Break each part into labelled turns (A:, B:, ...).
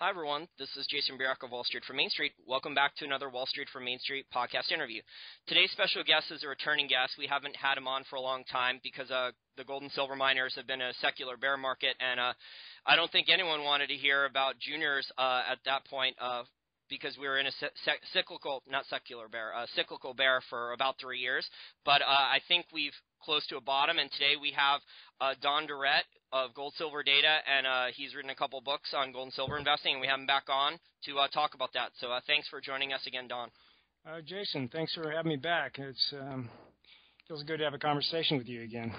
A: Hi, everyone. This is Jason Barrick of Wall Street from Main Street. Welcome back to another Wall Street from Main Street podcast interview. Today's special guest is a returning guest. We haven't had him on for a long time because the gold and silver miners have been a secular bear market, and I don't think anyone wanted to hear about juniors at that point because we were in a cyclical bear for about 3 years. But I think we've close to a bottom, and today we have Don Duret of Gold Silver Data, and he's written a couple books on gold and silver investing, and we have him back on to talk about that. So thanks for joining us again, Don.
B: Jason, thanks for having me back. It's feels good to have a conversation with you again.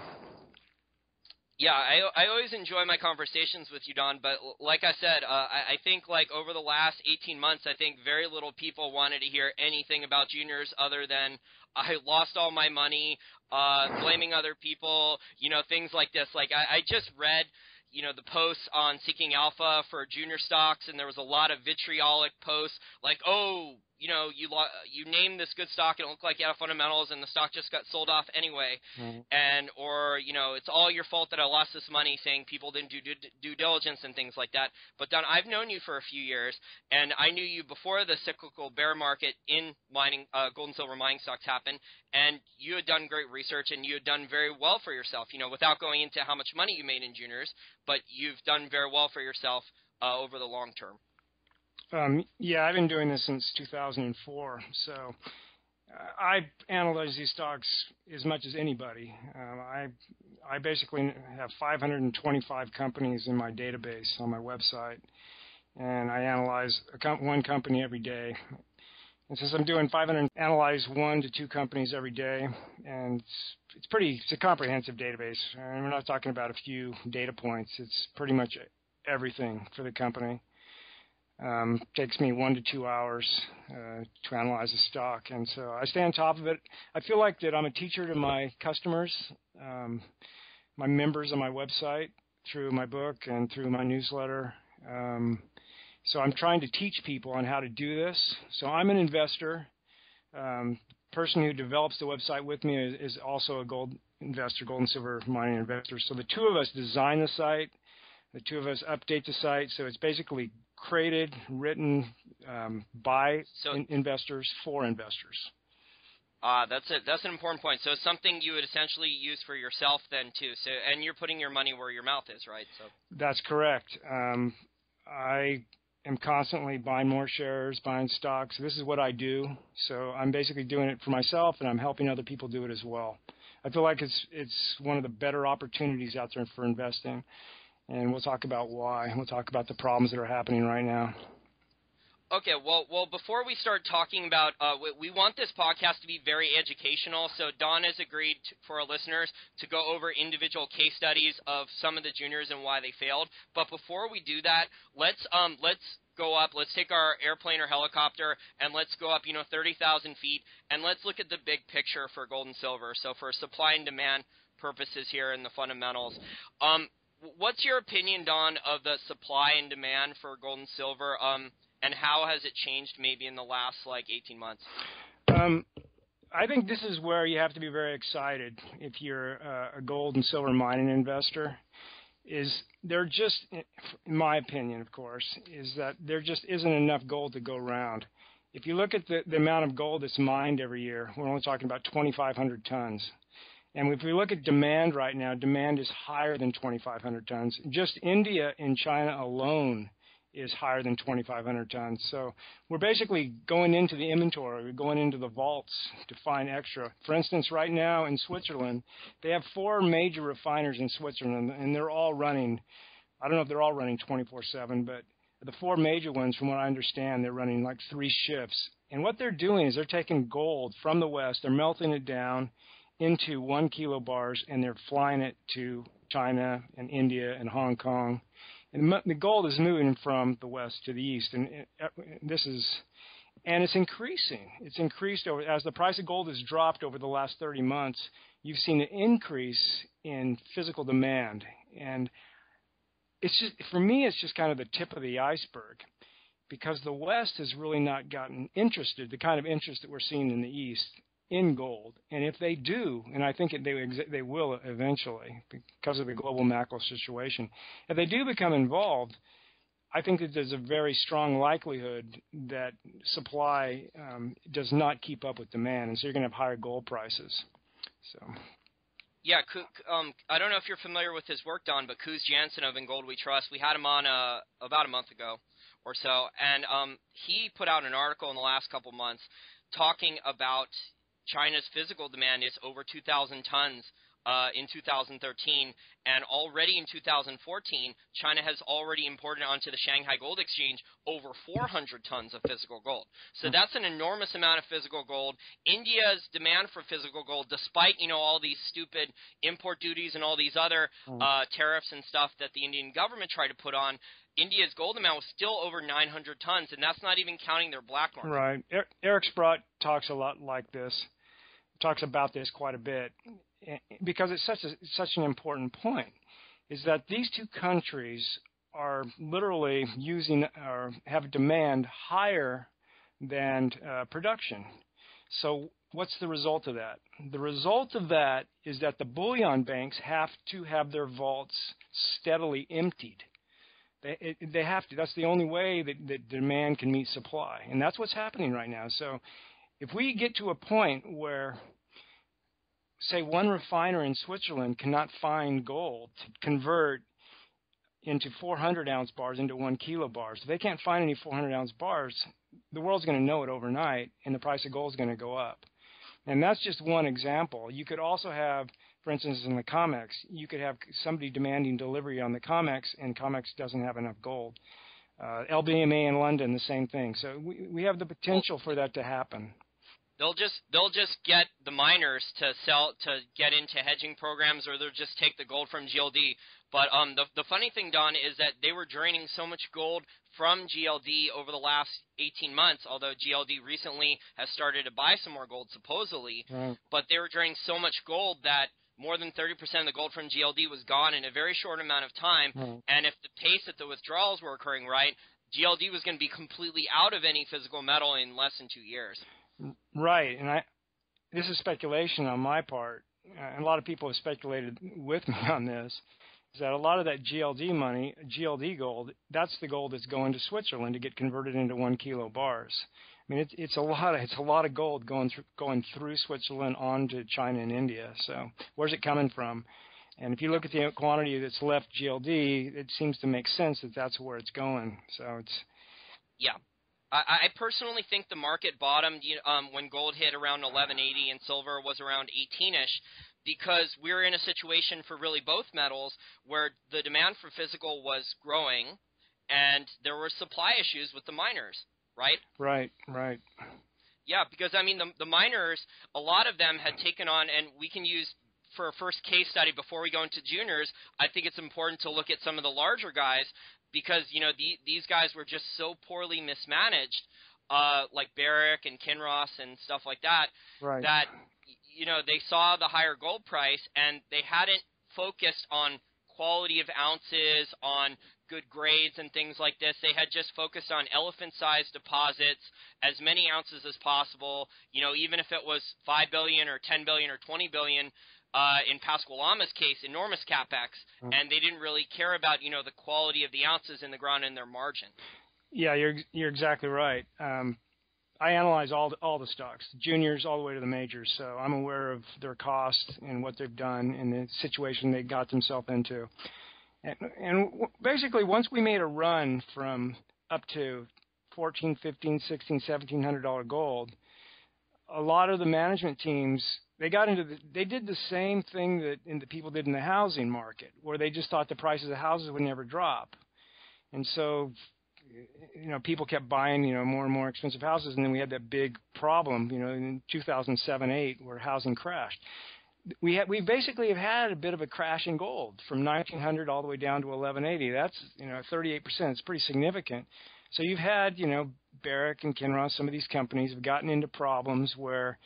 A: Yeah, I always enjoy my conversations with you, Don, but like I said, I think like over the last 18 months, I think very little people wanted to hear anything about juniors other than I lost all my money, blaming other people, things like this. Like I just read, the posts on Seeking Alpha for junior stocks, and there was a lot of vitriolic posts like, oh, you named this good stock and it looked like you had fundamentals and the stock just got sold off anyway. Mm-hmm. Or it's all your fault that I lost this money, saying people didn't do due diligence and things like that. But Don, I've known you for a few years, and I knew you before the cyclical bear market in mining, gold and silver mining stocks happened, and you had done great research and you had done very well for yourself, without going into how much money you made in juniors, but you've done very well for yourself over the long term.
B: Yeah, I've been doing this since 2004, so I analyze these stocks as much as anybody. I basically have 525 companies in my database on my website, and I analyze one company every day. And since I'm doing analyze 1 to 2 companies every day, and it's a comprehensive database. And we're not talking about a few data points. It's pretty much everything for the company. Takes me 1 to 2 hours to analyze a stock, and so I stay on top of it. I feel like that I'm a teacher to my customers, my members on my website, through my book and through my newsletter. So I'm trying to teach people on how to do this. So I'm an investor. The person who develops the website with me is also a gold investor, gold and silver mining investor. So the two of us design the site. The two of us update the site. So it's basically created, written by investors for investors.
A: That's an important point. So it's something you would essentially use for yourself then too. So, and you're putting your money where your mouth is, right? So
B: that's correct. I am constantly buying more shares, buying stocks. This is what I do. So I'm basically doing it for myself, and I'm helping other people do it as well. I feel like it's one of the better opportunities out there for investing. And we'll talk about why. We'll talk about the problems that are happening right now.
A: Okay, well, before we start talking about, we want this podcast to be very educational. So Don has agreed for our listeners to go over individual case studies of some of the juniors and why they failed. But before we do that, let's go up. Let's take our airplane or helicopter and let's go up, 30,000 feet, and let's look at the big picture for gold and silver. So for supply and demand purposes here in the fundamentals. What's your opinion, Don, of the supply and demand for gold and silver, and how has it changed maybe in the last, 18 months?
B: I think this is where you have to be very excited if you're a gold and silver mining investor. There just, in my opinion, of course, is that there just isn't enough gold to go around. If you look at the amount of gold that's mined every year, we're only talking about 2,500 tons. And if we look at demand right now, demand is higher than 2,500 tons. Just India and China alone is higher than 2,500 tons. So we're basically going into the inventory. We're going into the vaults to find extra. For instance, right now in Switzerland, they have 4 major refiners in Switzerland, and they're all running. I don't know if they're all running 24/7, but the 4 major ones, from what I understand, they're running like 3 shifts. And what they're doing is they're taking gold from the West, they're melting it down into 1 kilo bars, and they're flying it to China and India and Hong Kong. And the gold is moving from the West to the East, and it's increasing. It's increased as the price of gold has dropped over the last 30 months. You've seen an increase in physical demand, and it's just, for me, it's just kind of the tip of the iceberg, because the West has really not gotten interested, the kind of interest that we're seeing in the East, in gold. And if they do, and I think they will eventually because of the global macro situation, if they do become involved, I think that there's a very strong likelihood that supply does not keep up with demand, and so you're going to have higher gold prices. So.
A: Yeah, I don't know if you're familiar with his work, Don, but Kuz Jansen of In Gold We Trust, we had him on about a month ago or so, and he put out an article in the last couple months talking about China's physical demand is over 2,000 tons in 2013, and already in 2014, China has already imported onto the Shanghai Gold Exchange over 400 tons of physical gold. So that's an enormous amount of physical gold. India's demand for physical gold, despite, all these stupid import duties and all these other tariffs and stuff that the Indian government tried to put on, India's gold amount was still over 900 tons, and that's not even counting their black market.
B: Right. Eric Sprott talks a lot like this, talks about this quite a bit, because it's such an important point, is that these two countries are literally using or have demand higher than production. So what's the result of that? The result of that is that the bullion banks have to have their vaults steadily emptied. They have to. That's the only way that demand can meet supply, and that's what's happening right now. So if we get to a point where, say, one refiner in Switzerland cannot find gold to convert into 400-ounce bars into 1 kilo bars, if they can't find any 400-ounce bars, the world's going to know it overnight, and the price of gold is going to go up. And that's just one example. You could also have, for instance, in the COMEX, you could have somebody demanding delivery on the COMEX, and COMEX doesn't have enough gold. LBMA in London, the same thing. So we have the potential for that to happen.
A: They'll just get the miners to get into hedging programs, or they'll just take the gold from GLD. But the funny thing, Don, is that they were draining so much gold from GLD over the last 18 months, although GLD recently has started to buy some more gold, supposedly. Right. But they were draining so much gold that more than 30% of the gold from GLD was gone in a very short amount of time. Right. And if the pace that the withdrawals were occurring right, GLD was going to be completely out of any physical metal in less than 2 years.
B: Right, and this is speculation on my part, and a lot of people have speculated with me on this, is that a lot of that GLD money, GLD gold, that's the gold that's going to Switzerland to get converted into 1 kilo bars. I mean, it's a lot of gold going through Switzerland onto China and India. So where's it coming from? And if you look at the quantity that's left GLD, it seems to make sense that that's where it's going. So it's
A: I personally think the market bottomed when gold hit around 1180 and silver was around 18-ish, because we're in a situation for really both metals where the demand for physical was growing and there were supply issues with the miners, right?
B: Right.
A: Yeah, because, I mean, the miners, a lot of them had taken on, and we can use for a first case study before we go into juniors, I think it's important to look at some of the larger guys, because, these guys were just so poorly mismanaged, like Barrick and Kinross and stuff like that,
B: right.
A: that, they saw the higher gold price and they hadn't focused on quality of ounces, on good grades and things like this. They had just focused on elephant-sized deposits, as many ounces as possible, even if it was 5 billion or 10 billion or 20 billion, in Pascualama's case, enormous capex, and they didn't really care about, the quality of the ounces in the ground and their margin.
B: Yeah, you're exactly right. I analyze all the stocks, juniors all the way to the majors, so I'm aware of their cost and what they've done and the situation they got themselves into. And basically, once we made a run from up to $1,400, $1,500, $1,600, $1,700 gold, a lot of the management teams, they did the same thing that the people did in the housing market, where they just thought the prices of houses would never drop. And so, people kept buying, more and more expensive houses, and then we had that big problem, in 2007-8, where housing crashed. We basically have had a bit of a crash in gold from 1,900 all the way down to 1,180. That's 38%. It's pretty significant. So you've had Barrick and Kinross, some of these companies have gotten into problems where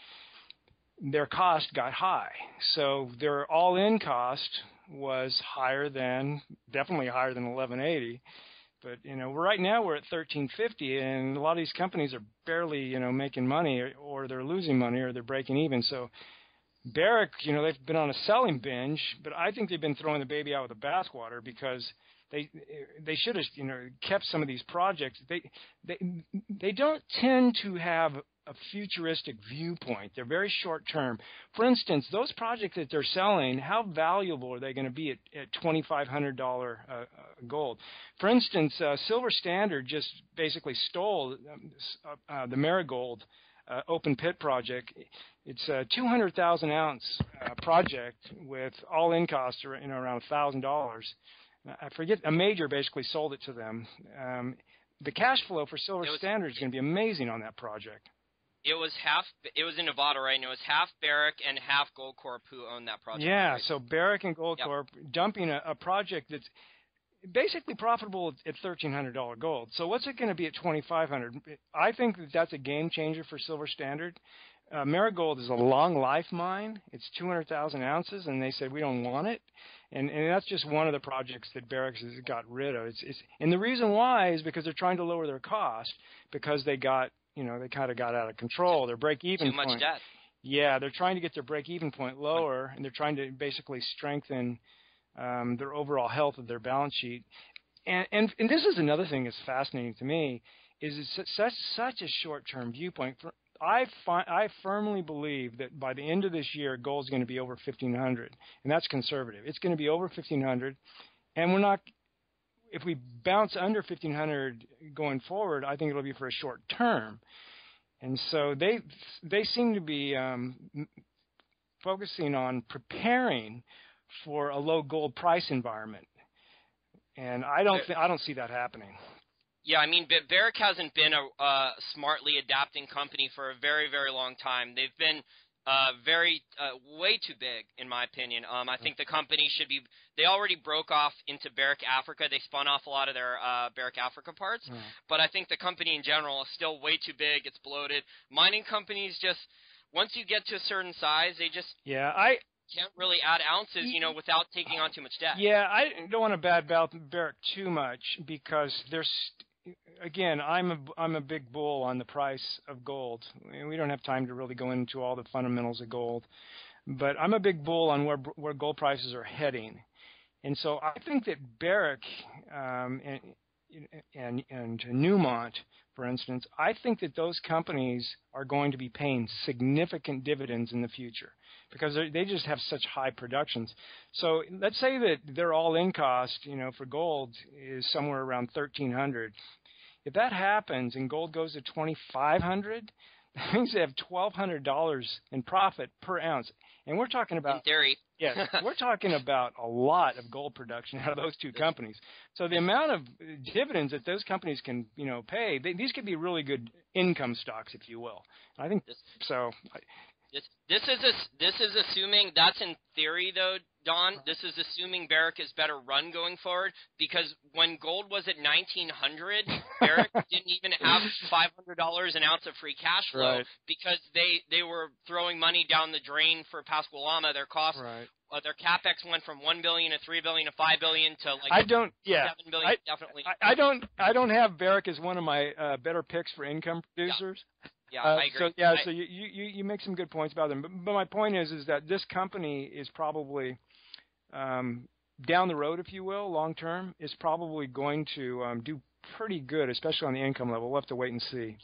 B: their cost got high. So their all-in cost was definitely higher than 1,180. But right now we're at 1,350, and a lot of these companies are barely making money, or they're losing money, or they're breaking even. So Barrick, they've been on a selling binge, but I think they've been throwing the baby out with the bathwater, because they should have kept some of these projects. They don't tend to have a futuristic viewpoint. They're very short term. For instance, those projects that they're selling, how valuable are they going to be at $2,500 gold? For instance, Silver Standard just basically stole the Marigold open pit project. It's a 200,000 ounce project with all-in costs around $1,000. I forget, a major basically sold it to them. The cash flow for Silver Standard is going to be amazing on that project.
A: It was in Nevada, right? And it was half Barrick and half Goldcorp who owned that project.
B: Yeah,
A: right?
B: So Barrick and Goldcorp dumping a project that's basically profitable at $1,300 gold. So what's it going to be at $2,500? I think that's a game changer for Silver Standard. Marigold is a long life mine. It's 200,000 ounces, and they said we don't want it. And that's just one of the projects that Barrick has got rid of. And the reason why is because they're trying to lower their cost because they got they kind of got out of control. Their break-even point. Too much debt. Yeah, they're trying to get their break-even point lower, and they're trying to basically strengthen their overall health of their balance sheet. And this is another thing that's fascinating to me, is it's such a short-term viewpoint. I firmly believe that by the end of this year, gold's going to be over 1,500, and that's conservative. It's going to be over 1,500, and we're not. If we bounce under 1,500 going forward, I think it'll be for a short term. And so they seem to be focusing on preparing for a low gold price environment, and I don't see that happening.
A: Yeah, I mean, Barrick hasn't been a smartly adapting company for a very, very long time. They've been way too big, in my opinion. I think the company should be. They already broke off into Barrick Africa. They spun off a lot of their Barrick Africa parts, but I think the company in general is still way too big. It's bloated. Mining companies just once you get to a certain size, they just can't really add ounces, without taking on too much debt.
B: Yeah, I don't want to badmouth Barrick too much because there's. Again, I'm a big bull on the price of gold. We don't have time to really go into all the fundamentals of gold, but I'm a big bull on where gold prices are heading, and so I think that Barrick and Newmont, for instance, I think that those companies are going to be paying significant dividends in the future because they just have such high productions. So let's say that their all-in cost, for gold is somewhere around $1,300. If that happens and gold goes to $2,500, that means they have $1,200 in profit per ounce. And we're talking about,
A: in theory,
B: yes, we're talking about a lot of gold production out of those two companies. So the amount of dividends that those companies can, pay, these could be really good income stocks, if you will. I think so.
A: This is assuming that's in theory, though, Don. This is assuming Barrick is better run going forward because when gold was at $1,900, Barrick didn't even have $500 an ounce of free cash flow because they were throwing money down the drain for Pascua-Lama. Their costs, their capex went from $1 billion to $3 billion to $5 billion to like $7 billion. Definitely.
B: I don't have Barrick as one of my better picks for income producers.
A: Yeah, I agree.
B: So you make some good points about them. But my point is that this company is probably down the road, if you will, long term, is probably going to do pretty good, especially on the income level. We'll have to wait and see.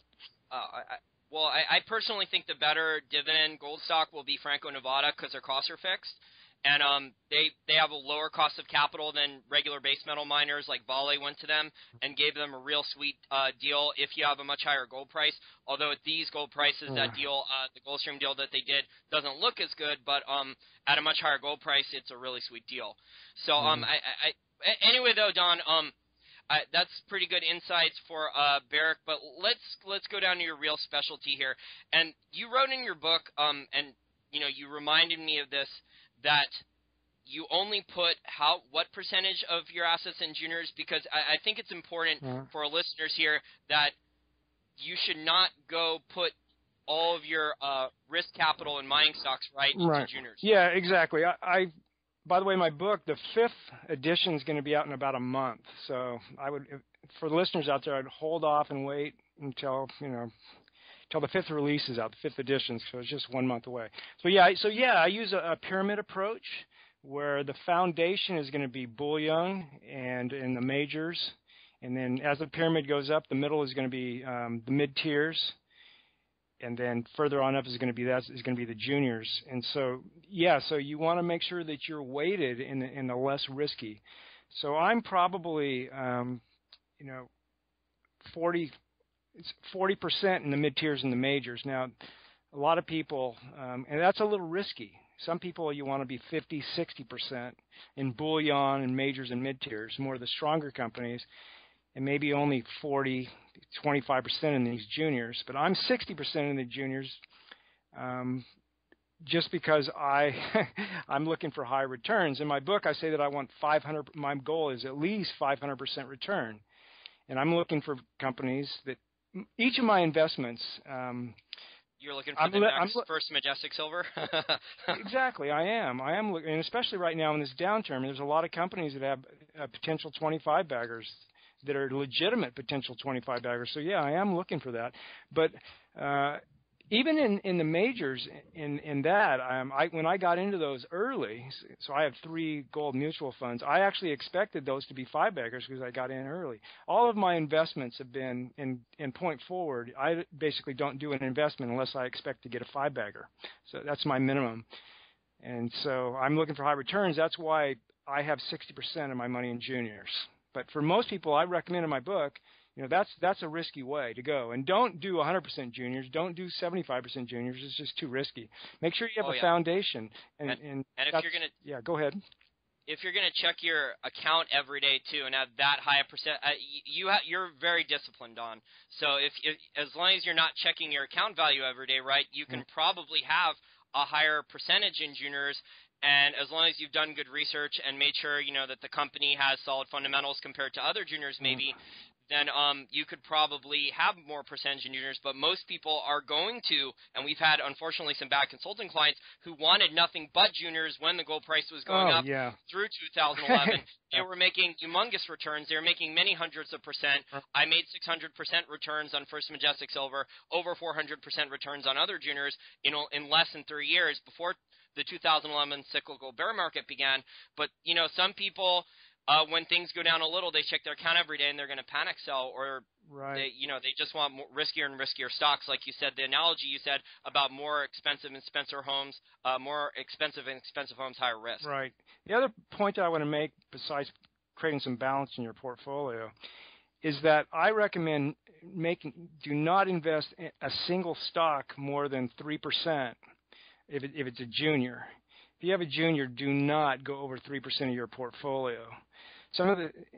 A: I personally think the better dividend gold stock will be Franco-Nevada because their costs are fixed. And they have a lower cost of capital than regular base metal miners like Vale went to them and gave them a real sweet deal if you have a much higher gold price. Although at these gold prices, that deal, the Goldstream deal that they did, doesn't look as good. But at a much higher gold price, it's a really sweet deal. So anyway, though, Don, that's pretty good insights for Barrick. But let's go down to your real specialty here. And you wrote in your book, and you reminded me of this, that you only put what percentage of your assets in juniors, because I think it's important for our listeners here that you should not go put all of your risk capital in mining stocks into juniors.
B: Yeah, exactly. I by the way, my book, the 5th edition, is going to be out in about a month. So I would, for the listeners out there, I'd hold off and wait until the 5th release is out, the 5th edition, so it's just 1 month away. So I use a pyramid approach where the foundation is going to be bullion and in the majors, and then as the pyramid goes up, the middle is going to be the mid tiers, and then further on up is going to be the juniors. And so so you want to make sure that you're weighted in the less risky. So I'm probably 40% in the mid tiers and the majors. Now, a lot of people, and that's a little risky. Some people you want to be 50, 60% in bullion and majors and mid tiers, more of the stronger companies, and maybe only 40, 25% in these juniors. But I'm 60% in the juniors, just because I'm looking for high returns. In my book, I say that I want 500. My goal is at least 500% return, and I'm looking for companies that each of my investments.
A: You're looking for the next First Majestic Silver?
B: Exactly, I am looking, and especially right now in this downturn, there's a lot of companies that have potential 25 baggers that are legitimate potential 25 baggers. So yeah, I am looking for that. But even in the majors, in that, when I got into those early, so I have 3 gold mutual funds. I actually expected those to be 5 baggers because I got in early. All of my investments have been in point forward. I basically don't do an investment unless I expect to get a 5 bagger. So that's my minimum. And so I'm looking for high returns. That's why I have 60% of my money in juniors. But for most people, I recommend in my book, that's a risky way to go. And don't do 100% juniors. Don't do 75% juniors. It's just too risky. Make sure you have a foundation. And
A: if you're going to
B: go ahead.
A: If you're going to check your account every day too, and have that high a percent, you're very disciplined, Don. So if as long as you're not checking your account value every day, right, you can probably have a higher percentage in juniors. And as long as you've done good research and made sure that the company has solid fundamentals compared to other juniors, maybe. Then you could probably have more percentage in juniors, but most people are going to, and we've had, unfortunately, some bad consulting clients who wanted nothing but juniors when the gold price was going up through 2011. They were making humongous returns. They were making many hundreds of percent. I made 600% returns on First Majestic Silver, over 400% returns on other juniors in less than 3 years before the 2011 cyclical bear market began. But, some people – when things go down a little, they check their account every day and they're going to panic sell, or they just want more riskier and riskier stocks. Like you said, the analogy you said about more expensive and expensive homes, higher risk. Right.
B: The other point that I want to make, besides creating some balance in your portfolio, is that I recommend do not invest in a single stock more than 3% if it's a junior. If you have a junior, do not go over 3% of your portfolio.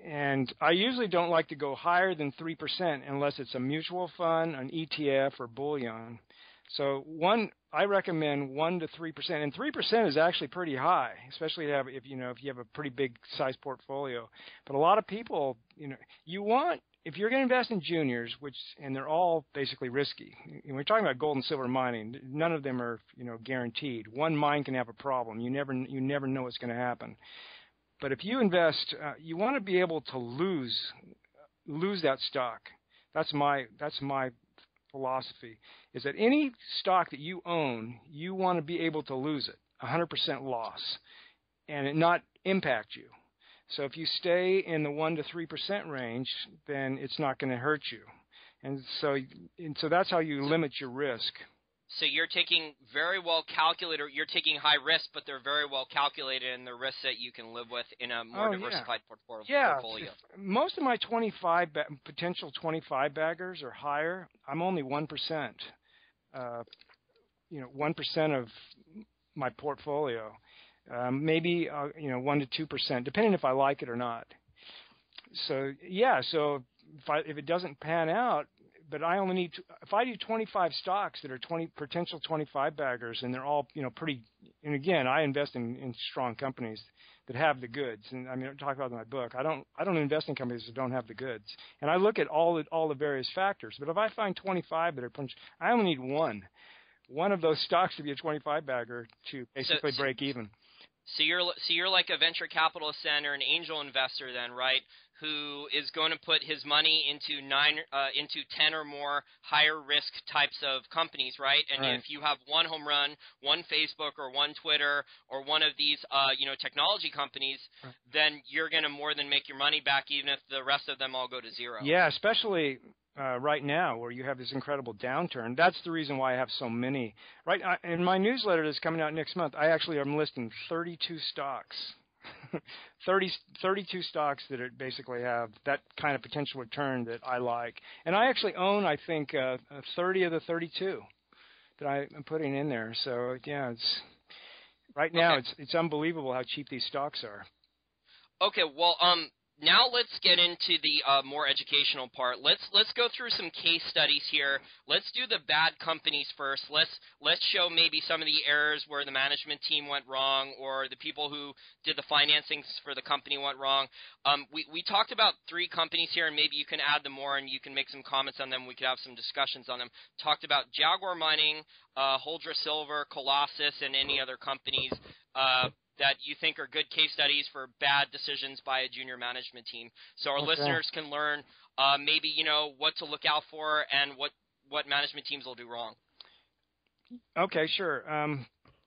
B: And I usually don't like to go higher than 3% unless it's a mutual fund, an ETF, or bullion. So I recommend 1 to 3%, and 3% is actually pretty high, especially if you have a pretty big size portfolio. But a lot of people, if you're going to invest in juniors, and they're all basically risky. We're talking about gold and silver mining. None of them are guaranteed. One mine can have a problem. You never know what's going to happen. But if you invest, you want to be able to lose that stock. That's my philosophy. Is that any stock that you own, you want to be able to lose it, 100% loss, and it not impact you. So if you stay in the 1 to 3% range, then it's not going to hurt you. And so that's how you limit your risk.
A: So you're taking very well calculated. You're taking high risk, but they're very well calculated in the risks that you can live with in a more diversified portfolio.
B: Yeah, most of my potential 25 baggers or higher, I'm only 1%. 1% of my portfolio. Maybe 1 to 2%, depending if I like it or not. So if it doesn't pan out, but I only need if I do 25 stocks that are potential 25 baggers, and they're all pretty. And again, I invest in strong companies that have the goods. And I talk about in my book. I don't invest in companies that don't have the goods. And I look at all the various factors. But if I find 25 that are I only need one of those stocks to be a 25 bagger to basically break even.
A: So you're like a venture capitalist then, or an angel investor then, right? who is going to put his money into 10 or more higher risk types of companies, right? And
B: Right.
A: if you have one home run, one Facebook or one Twitter or one of these, technology companies,
B: Right.
A: then you're going to more than make your money back, even if the rest of them all go to zero.
B: Yeah, especially right now where you have this incredible downturn. That's the reason why I have so many. Right, in my newsletter that's coming out next month, I actually am listing 32 stocks. 32 stocks that basically have that kind of potential return that I like. And I actually own, I think, 30 of the 32 that I'm putting in there. So, yeah, right now it's unbelievable how cheap these stocks are.
A: Okay, well, now let's get into the more educational part. Let's go through some case studies here. Let's do the bad companies first. Let's show maybe some of the errors where the management team went wrong or the people who did the financing for the company went wrong. We talked about 3 companies here, and maybe you can add them more and you can make some comments on them. We could have some discussions on them. Talked about Jaguar Mining, Holdra Silver, Colossus, and any other companies that you think are good case studies for bad decisions by a junior management team. So our listeners can learn maybe, what to look out for and what management teams will do wrong.
B: Okay, sure.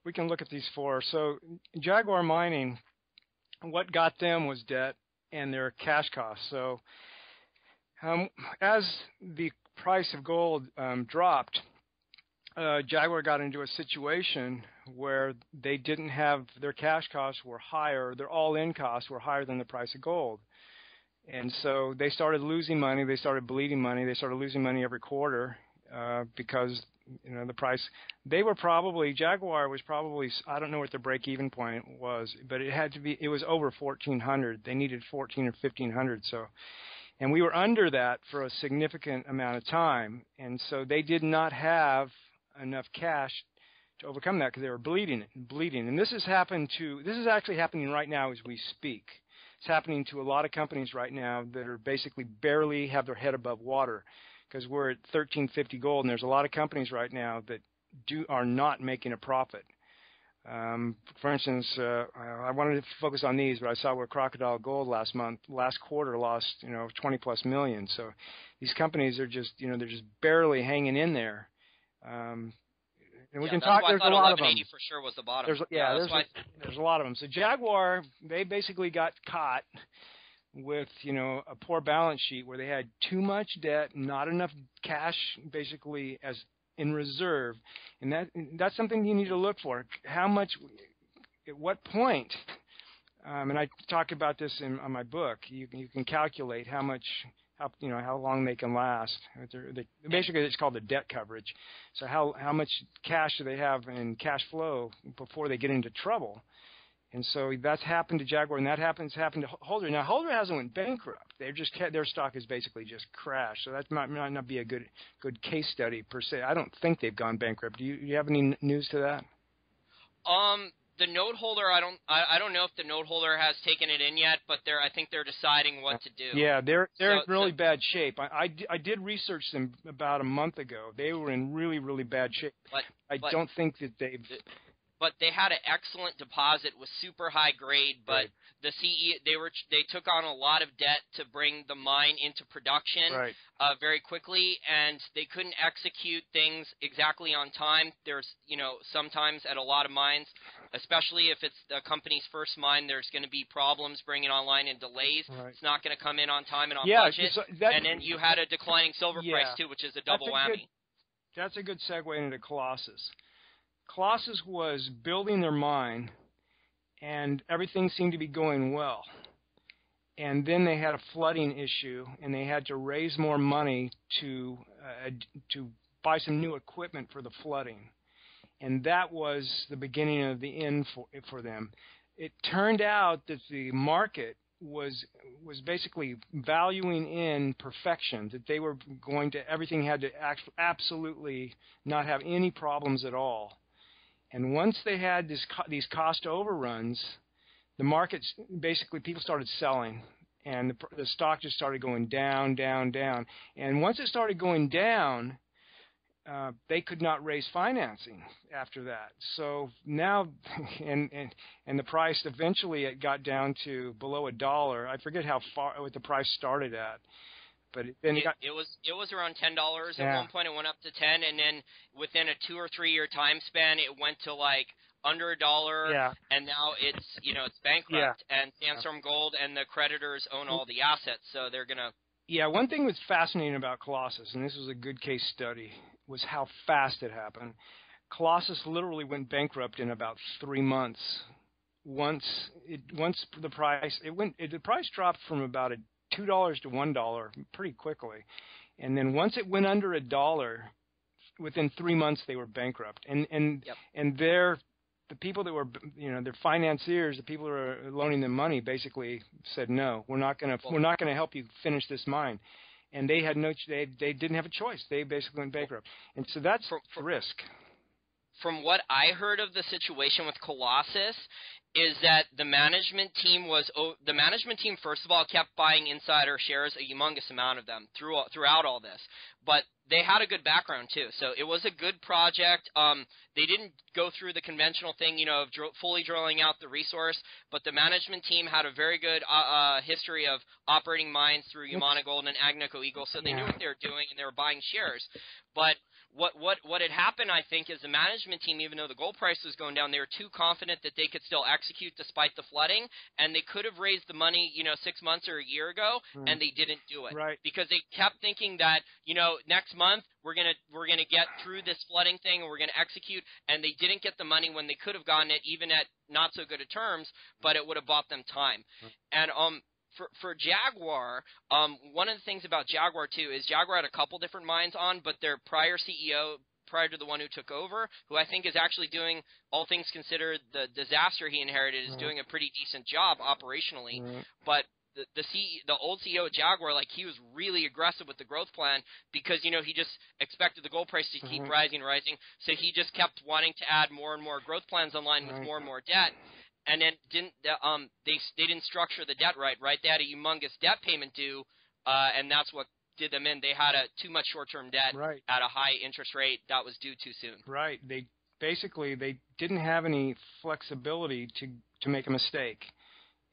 B: We can look at these 4. So Jaguar Mining, what got them was debt and their cash costs. So as the price of gold dropped, Jaguar got into a situation where they didn't have their cash costs were higher, their all-in costs were higher than the price of gold. And so they started losing money, they started bleeding money, they started losing money every quarter because the price, Jaguar was probably, I don't know what their break-even point was, but it was over 1,400. They needed 1,400 or 1,500. So, and we were under that for a significant amount of time, and so they did not have enough cash to overcome that because they were bleeding. And this is actually happening right now as we speak. It's happening to a lot of companies right now that are basically barely have their head above water because we're at $1,350 gold, and there's a lot of companies right now that are not making a profit. For instance, I wanted to focus on these, but I saw where Crocodile Gold last quarter lost, 20 plus million. So these companies are just, they're just barely hanging in there. And we can talk. There's a lot of them.
A: For sure was the bottom.
B: There's a lot of them. So Jaguar, they basically got caught with a poor balance sheet where they had too much debt, not enough cash, basically as in reserve, and that's something you need to look for. How much, at what point? And I talk about this on my book. You can calculate how long they can last. Basically, it's called the debt coverage. So how much cash do they have in cash flow before they get into trouble? And so that's happened to Jaguar, and that happened to Holdra. Now, Holdra hasn't went bankrupt. Their stock has basically just crashed. So that might not be a good case study per se. I don't think they've gone bankrupt. Do you have any news to that?
A: The note holder, I don't know if the note holder has taken it in yet, but I think they're deciding what to do.
B: Yeah, they're in really bad shape. I did research them about a month ago. They were in really, really bad shape. But I don't think that they've.
A: But they had an excellent deposit, was super high grade, but the CE they took on a lot of debt to bring the mine into production very quickly, and they couldn't execute things exactly on time. There's sometimes at a lot of mines, especially if it's the company's first mine, there's going to be problems bringing it online and delays.
B: Right.
A: It's not going to come in on time and on budget.
B: So
A: and then you had a declining silver price too, which is a double whammy.
B: That's a good segue into Colossus. Colossus was building their mine, and everything seemed to be going well. And then they had a flooding issue, and they had to raise more money to buy some new equipment for the flooding. And that was the beginning of the end for them. It turned out that the market was basically valuing in perfection, that they were everything had to absolutely not have any problems at all. And once they had these cost overruns, the markets, basically people started selling, and the stock just started going down, down, down. And once it started going down, they could not raise financing after that. So now, and the price eventually it got down to below $1. I forget what the price started at, but
A: it was around $10 at one point. It went up to 10, and then within a 2 or 3 year time span, it went to like under $1, and now it's bankrupt, and Sandstorm Gold and the creditors own all the assets, so they're gonna.
B: Yeah, one thing that's fascinating about Colossus, and this was a good case study, was how fast it happened. Colossus literally went bankrupt in about 3 months. Once the price dropped from about $2 to $1 pretty quickly, and then once it went under $1, within 3 months they were bankrupt. And the people that were, their financiers, the people who were loaning them money, basically said, no, we're not going to help you finish this mine. And they had they didn't have a choice. They basically went bankrupt. And so that's for risk.
A: From what I heard of the situation with Colossus, is that the management team first of all kept buying insider shares, a humongous amount of them throughout all this, but they had a good background too, so it was a good project. They didn't go through the conventional thing, of fully drilling out the resource, but the management team had a very good history of operating mines through Yamana Gold and Agnico Eagle, so they knew what they were doing and they were buying shares. But what had happened, I think, is the management team, even though the gold price was going down, they were too confident that they could still execute despite the flooding, and they could have raised the money, 6 months or a year ago, and they didn't do it.
B: Right.
A: Because they kept thinking that, next month we're gonna get through this flooding thing and we're gonna execute, and they didn't get the money when they could have gotten it, even at not so good of terms, but it would have bought them time. And For Jaguar, one of the things about Jaguar, too, is Jaguar had a couple different mines on, but their prior CEO, prior to the one who took over, who I think is actually doing, all things considered, the disaster he inherited, is doing a pretty decent job operationally. But the old CEO of Jaguar, he was really aggressive with the growth plan because, he just expected the gold price to keep rising. So he just kept wanting to add more and more growth plans online with more and more debt. And then they didn't structure the debt right? They had a humongous debt payment due, and that's what did them in. They had too much short-term debt at a high interest rate that was due too soon. Right.
B: They didn't have any flexibility to make a mistake.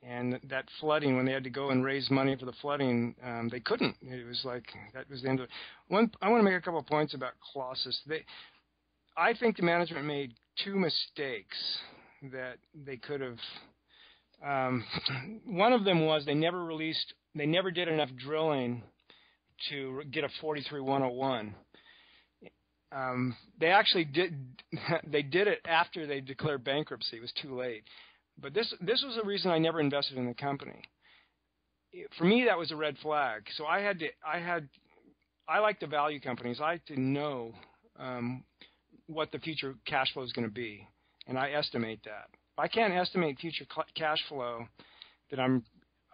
B: And that flooding, when they had to go and raise money for the flooding, they couldn't. It was that was the end of it. I want to make a couple of points about Colossus. I think the management made two mistakes that they could have. One of them was they never did enough drilling to get a 43-101. They actually did it after they declared bankruptcy. It was too late. But this was the reason I never invested in the company. For me, that was a red flag. So I like to value companies. I like to know what the future cash flow is going to be, and I estimate that. If I can't estimate future cash flow, then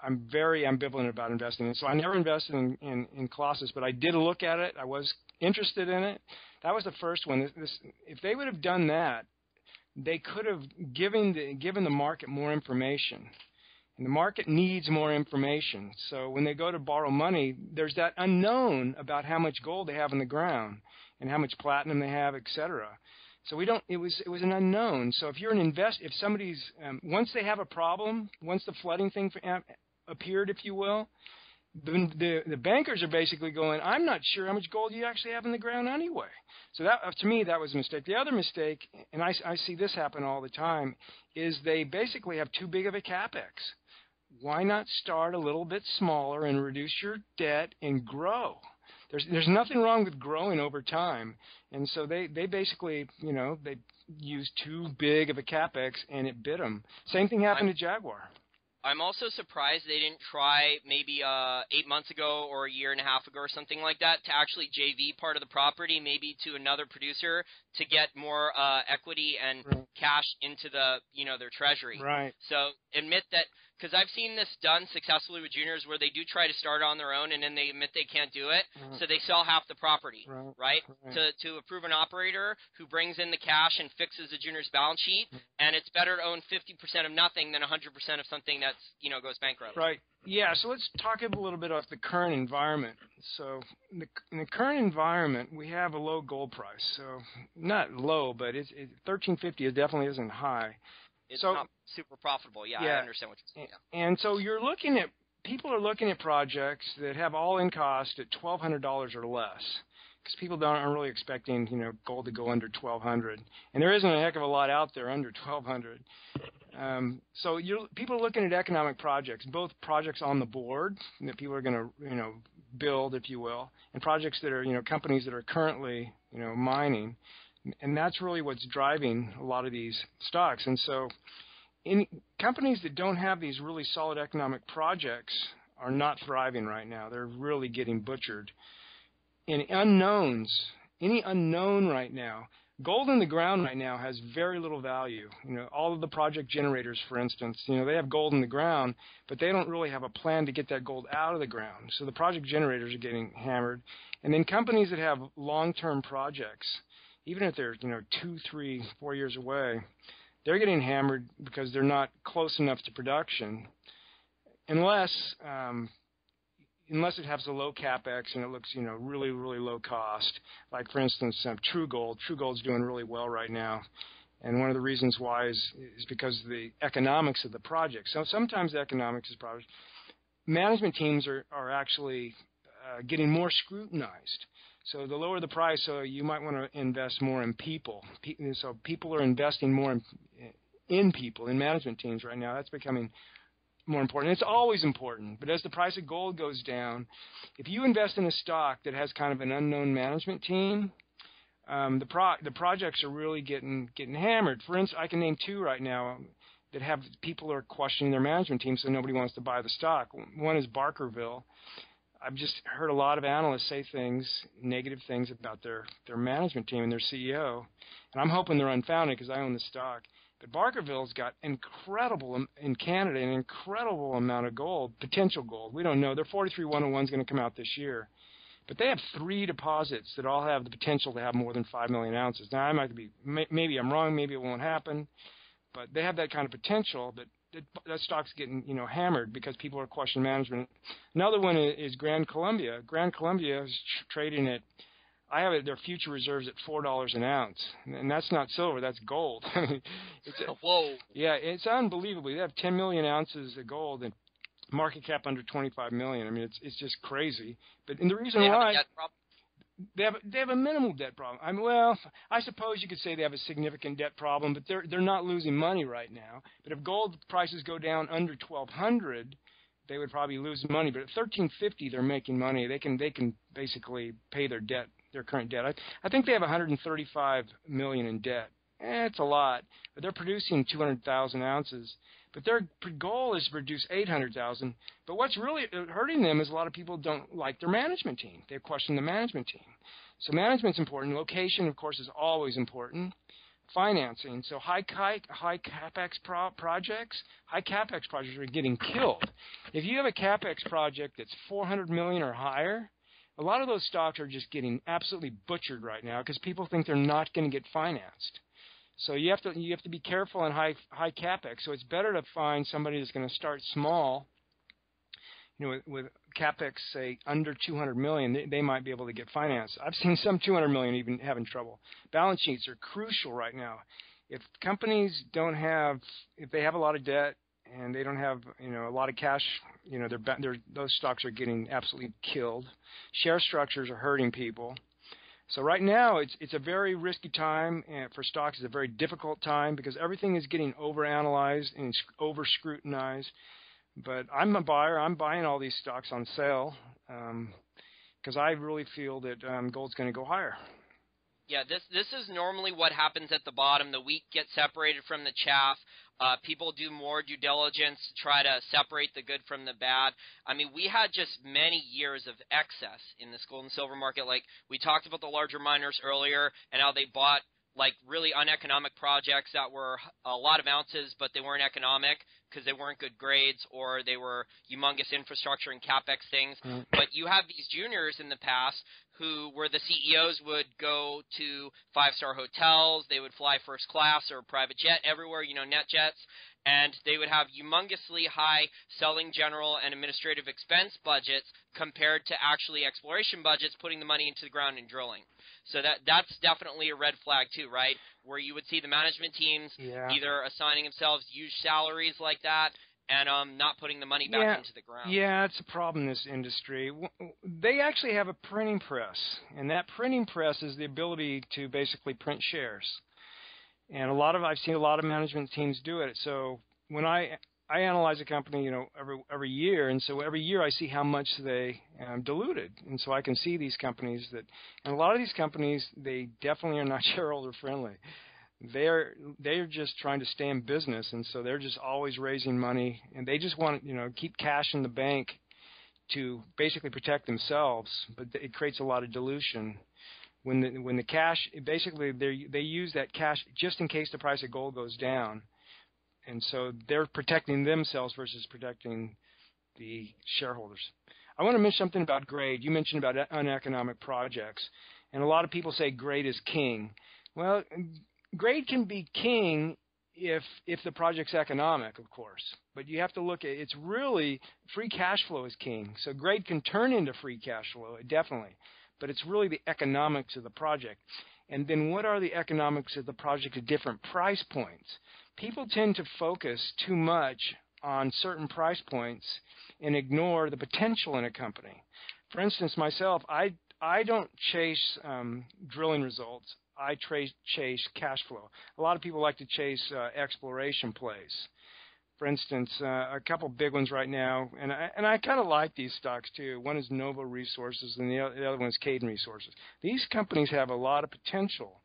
B: I'm very ambivalent about investing in. So I never invested in Colossus, but I did look at it. I was interested in it. That was the first one. If they would have done that, they could have given the market more information. And the market needs more information. So when they go to borrow money, there's that unknown about how much gold they have in the ground and how much platinum they have, et cetera. So it was an unknown. So if you're if somebody's once they have a problem, once the flooding thing appeared, if you will, the bankers are basically going, I'm not sure how much gold you actually have in the ground anyway. So that, to me, that was a mistake. The other mistake, and I see this happen all the time, is they basically have too big of a capex. Why not start a little bit smaller and reduce your debt and grow? There's nothing wrong with growing over time. And so they basically, they used too big of a capex and it bit them. Same thing happened to Jaguar.
A: I'm also surprised they didn't try maybe 8 months ago or a year and a half ago or something like that to actually JV part of the property maybe to another producer to get more equity and cash into their treasury.
B: Right.
A: So admit that because I've seen this done successfully with juniors where they do try to start on their own and then they admit they can't do it, so they sell half the property, right? To a proven operator who brings in the cash and fixes the junior's balance sheet, and it's better to own 50% of nothing than 100% of something that's, goes bankrupt.
B: Right. Yeah, so let's talk a little bit about the current environment. So in the current environment, we have a low gold price. So not low, but $1,350 it definitely isn't high.
A: It's not super profitable. Yeah, I understand what you're saying. Yeah.
B: And so people are looking at projects that have all-in cost at $1,200 or less, because people aren't really expecting, gold to go under $1,200, and there isn't a heck of a lot out there under $1,200. So people are looking at economic projects, both projects on the board that people are going to, build, if you will, and projects that are, companies that are currently, mining, and that's really what's driving a lot of these stocks. And so, companies that don't have these really solid economic projects are not thriving right now. They're really getting butchered. In unknowns, any unknown right now, gold in the ground right now has very little value. All of the project generators, for instance, they have gold in the ground, but they don't really have a plan to get that gold out of the ground. So the project generators are getting hammered. And then companies that have long-term projects, even if they're, 2, 3, 4 years away, they're getting hammered because they're not close enough to production, unless it has a low capex and it looks, really, really low cost. Like, for instance, True Gold. True Gold's doing really well right now. And one of the reasons why is because of the economics of the project. So sometimes the economics of project. Management teams are actually getting more scrutinized. So the lower the price, so you might want to invest more in people. So people are investing more in people, in management teams right now. That's becoming more important. It's always important, but as the price of gold goes down, if you invest in a stock that has kind of an unknown management team, the projects are really getting hammered. For instance, I can name 2 right now that have people are questioning their management team, so nobody wants to buy the stock. One is Barkerville. I've just heard a lot of analysts say negative things about their management team and their CEO, and I'm hoping they're unfounded because I own the stock. But Barkerville's got incredible, in Canada, an incredible amount of gold, potential gold. We don't know. Their 43-101 is going to come out this year. But they have 3 deposits that all have the potential to have more than 5 million ounces. Now, maybe I'm wrong, maybe it won't happen, but they have that kind of potential, but that stock's getting, hammered because people are questioning management. Another one is Grand Columbia. Grand Columbia is trading at, I have their future reserves at $4 an ounce, and that's not silver, that's gold.
A: Whoa.
B: Yeah, it's unbelievable. They have 10 million ounces of gold and market cap under 25 million. I mean, it's just crazy. But and the reason why they have a minimal debt problem. I suppose you could say they have a significant debt problem, but they're not losing money right now. But if gold prices go down under 1,200, they would probably lose money. But at 1,350, they're making money. They can basically pay their debt, their current debt. I think they have 135 million in debt. It's a lot, but they're producing 200,000 ounces. But their goal is to produce 800,000. But what's really hurting them is a lot of people don't like their management team. They question the management team. So management's important. Location, of course, is always important. Financing. So high capex projects are getting killed. If you have a capex project that's 400 million or higher, a lot of those stocks are just getting absolutely butchered right now because people think they're not going to get financed. So you have to be careful on high capex. So it's better to find somebody that's going to start small, with capex say under 200 million. They might be able to get financed. I've seen some 200 million even having trouble. Balance sheets are crucial right now. If companies if they have a lot of debt and they don't have a lot of cash, those stocks are getting absolutely killed. Share structures are hurting people. So right now, it's a very risky time for stocks. It's a very difficult time because everything is getting overanalyzed and over-scrutinized. But I'm a buyer. I'm buying all these stocks on sale because I really feel that gold's going to go higher.
A: Yeah, this is normally what happens at the bottom. The wheat gets separated from the chaff. People do more due diligence to try to separate the good from the bad. I mean, we had just many years of excess in this gold and silver market. Like we talked about the larger miners earlier and how they bought like really uneconomic projects that were a lot of ounces, but they weren't economic because they weren't good grades or they were humongous infrastructure and CapEx things. But you have these juniors in the past who were the CEOs would go to five-star hotels, they would fly first class or private jet everywhere, net jets, and they would have humongously high selling, general, and administrative expense budgets compared to actually exploration budgets, putting the money into the ground and drilling. So that's definitely a red flag too, right? Where you would see the management teams either assigning themselves huge salaries like that and not putting the money back into the ground.
B: Yeah, it's a problem in this industry. They actually have a printing press, and that printing press is the ability to basically print shares. And I've seen a lot of management teams do it. So when I analyze a company, every year, and so every year I see how much they diluted, and so I can see these companies and a lot of these companies, they definitely are not shareholder friendly. They're just trying to stay in business, and so they're just always raising money, and they just want keep cash in the bank to basically protect themselves, but it creates a lot of dilution. When the cash, basically they use that cash just in case the price of gold goes down. And so they're protecting themselves versus protecting the shareholders. I want to mention something about grade. You mentioned about uneconomic projects, and a lot of people say grade is king. Well, grade can be king if the project's economic, of course. But you have to look at it's really free cash flow is king. So grade can turn into free cash flow, definitely. But it's really the economics of the project. And then what are the economics of the project at different price points? People tend to focus too much on certain price points and ignore the potential in a company. For instance, myself, I don't chase drilling results. I chase cash flow. A lot of people like to chase exploration plays. For instance, a couple big ones right now, and I kind of like these stocks too. One is Nova Resources, and the other one is Caden Resources. These companies have a lot of potential,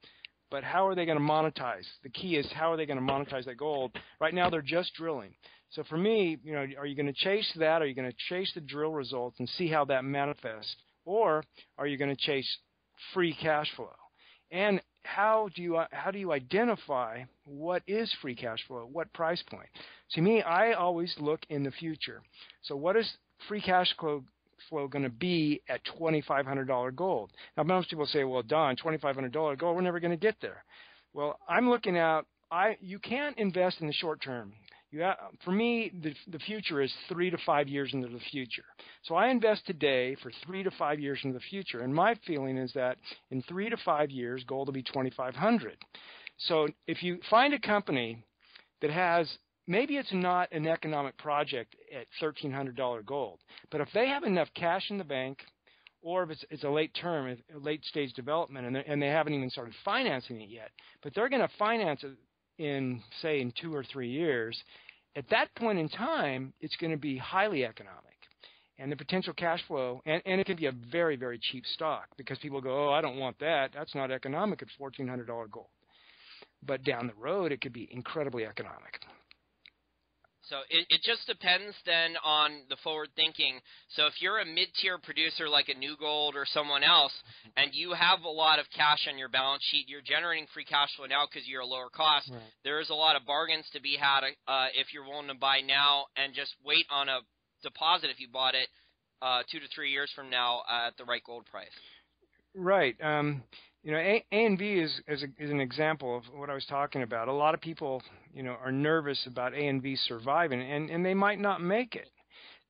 B: but how are they going to monetize? The key is how are they going to monetize that gold? Right now, they're just drilling. So for me, are you going to chase that? Are you going to chase the drill results and see how that manifests, or are you going to chase free cash flow? And how do you identify what is free cash flow at what price point? To me, I always look in the future. So what is free cash flow going to be at $2,500 gold? Now, most people say, well, Don, $2,500 gold, we're never going to get there. Well, I'm looking out. You can't invest in the short term. For me, the future is 3 to 5 years into the future. So I invest today for 3 to 5 years into the future. And my feeling is that in 3 to 5 years, gold will be $2,500. So if you find a company that has, maybe it's not an economic project at $1,300 gold, but if they have enough cash in the bank, or if it's a late stage development, and they haven't even started financing it yet, but they're going to finance it in 2 or 3 years, at that point in time, it's going to be highly economic. And the potential cash flow, and it can be a very, very cheap stock because people go, oh, I don't want that. That's not economic at $1,400 gold. But down the road, it could be incredibly economic.
A: So it just depends then on the forward thinking. So if you're a mid-tier producer like a New Gold or someone else, and you have a lot of cash on your balance sheet, you're generating free cash flow now because you're a lower cost. Right. There's a lot of bargains to be had if you're willing to buy now and just wait on a deposit if you bought it 2 to 3 years from now at the right gold price.
B: Right. A&V is an example of what I was talking about. A lot of people, are nervous about A&V surviving, and they might not make it.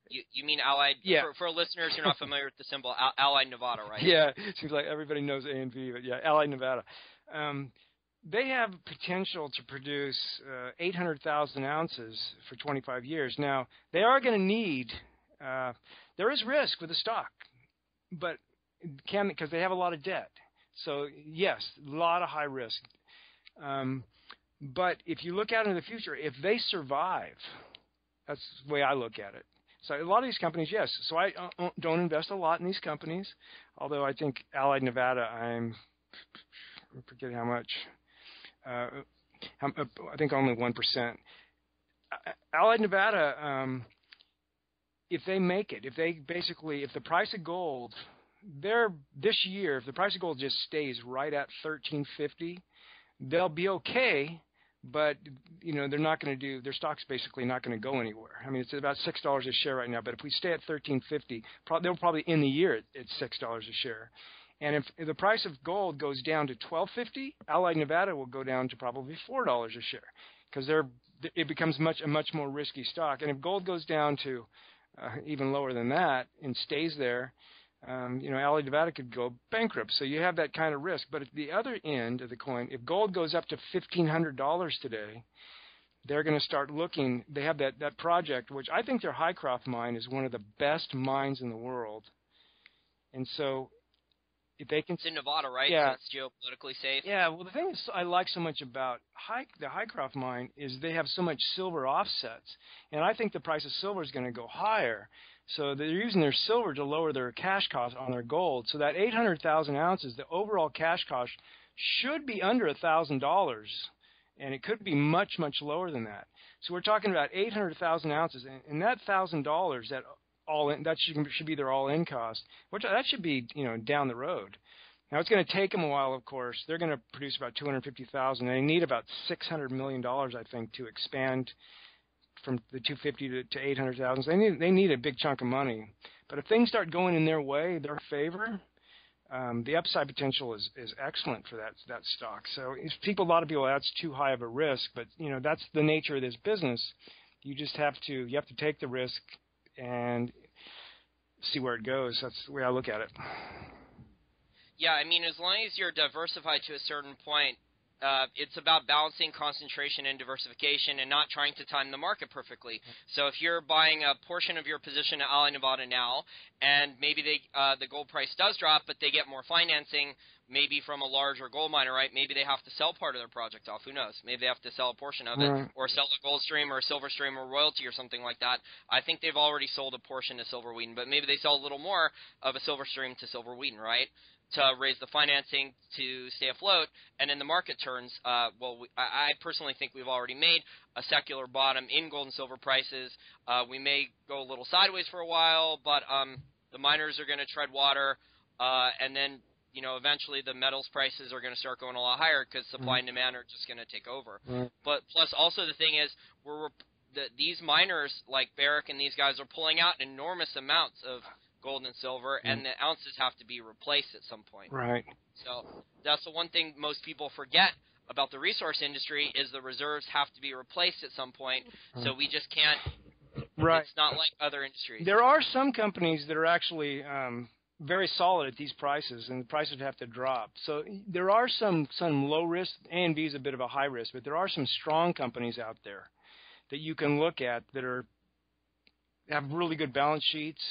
A: You mean Allied?
B: Yeah.
A: For listeners who are not familiar with the symbol, Allied Nevada, right?
B: Yeah. It seems like everybody knows A&V, but yeah, Allied Nevada. They have potential to produce 800,000 ounces for 25 years. Now, they are going to need there is risk with the stock, but because they have a lot of debt. So, yes, a lot of high risk. But if you look out into the future, if they survive, that's the way I look at it. So a lot of these companies, yes. So I don't invest a lot in these companies, although I think Allied Nevada, I forget how much. I think only 1%. Allied Nevada, if they make it, if the price of gold this year, if the price of gold just stays right at $1,350, they'll be okay, but they're not going to do, their stock's basically not going to go anywhere. I mean, it's about $6 a share right now, but if we stay at $13.50, they'll probably end the year at $6 a share. And if the price of gold goes down to $12.50, Allied Nevada will go down to probably $4 a share, because it becomes a much more risky stock. And if gold goes down to even lower than that and stays there, Allied Nevada could go bankrupt. So you have that kind of risk. But at the other end of the coin, if gold goes up to $1,500 today, they're going to start looking. They have that project, which I think their Hycroft mine is one of the best mines in the world. And so if they can,
A: it's in Nevada, right?
B: Yeah.
A: So it's geopolitically safe.
B: Yeah. Well, the thing I like so much about the Hycroft mine is they have so much silver offsets, and I think the price of silver is going to go higher. So they're using their silver to lower their cash cost on their gold. So that 800,000 ounces, the overall cash cost should be under $1,000, and it could be much, much lower than that. So we're talking about 800,000 ounces, and that $1,000, that should be their all-in cost, which that should be down the road. Now it's going to take them a while, of course. They're going to produce about 250,000. They need about $600 million, I think, to expand from the 250 to 800,000. So they need a big chunk of money. But if things start going in their way, their favor, the upside potential is excellent for that stock. So a lot of people, that's too high of a risk. But that's the nature of this business. You just have to take the risk and see where it goes. That's the way I look at it.
A: Yeah, I mean, as long as you're diversified to a certain point, it's about balancing concentration and diversification and not trying to time the market perfectly. So if you're buying a portion of your position at Allied Nevada now, and maybe the gold price does drop, but they get more financing, maybe from a larger gold miner, right? Maybe they have to sell part of their project off. Who knows? Maybe they have to sell a portion of it, or sell a gold stream or a silver stream or royalty or something like that. I think they've already sold a portion to Silver Wheaton, but maybe they sell a little more of a silver stream to Silver Wheaton, right? To raise the financing to stay afloat, and then the market turns. I personally think we've already made a secular bottom in gold and silver prices. We may go a little sideways for a while, but the miners are going to tread water, and then eventually the metals prices are going to start going a lot higher because supply and demand are just going to take over. But plus, also the thing is, these miners like Barrick and these guys are pulling out enormous amounts of gold and silver, and the ounces have to be replaced at some point.
B: Right.
A: So that's the one thing most people forget about the resource industry is the reserves have to be replaced at some point. So we just can't. Right. It's not like other industries.
B: There are some companies that are actually very solid at these prices, and the prices would have to drop. So there are some low risk. A&V is a bit of a high risk, but there are some strong companies out there that you can look at that have really good balance sheets.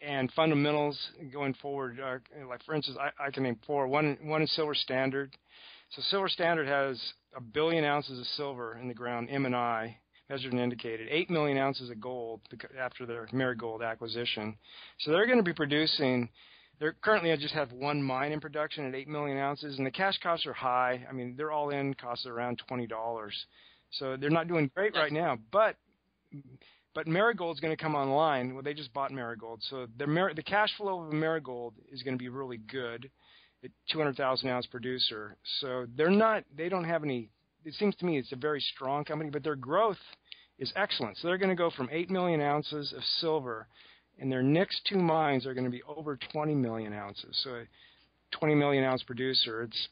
B: And fundamentals going forward, like for instance, I can name four. One is Silver Standard. So Silver Standard has 1 billion ounces of silver in the ground, M&I, measured and indicated, 8 million ounces of gold after their Marigold acquisition. So they're going to be producing. They're currently just have one mine in production at 8 million ounces, and the cash costs are high. I mean, their all-in costs are around $20. So they're not doing great right now, but Marigold's going to come online. Well, they just bought Marigold, so the cash flow of Marigold is going to be really good. At 200,000 ounce producer, so they don't have any. It seems to me it's a very strong company, but their growth is excellent. So they're going to go from 8 million ounces of silver, and their next two mines are going to be over 20 million ounces. So a 20 million ounce producer, it's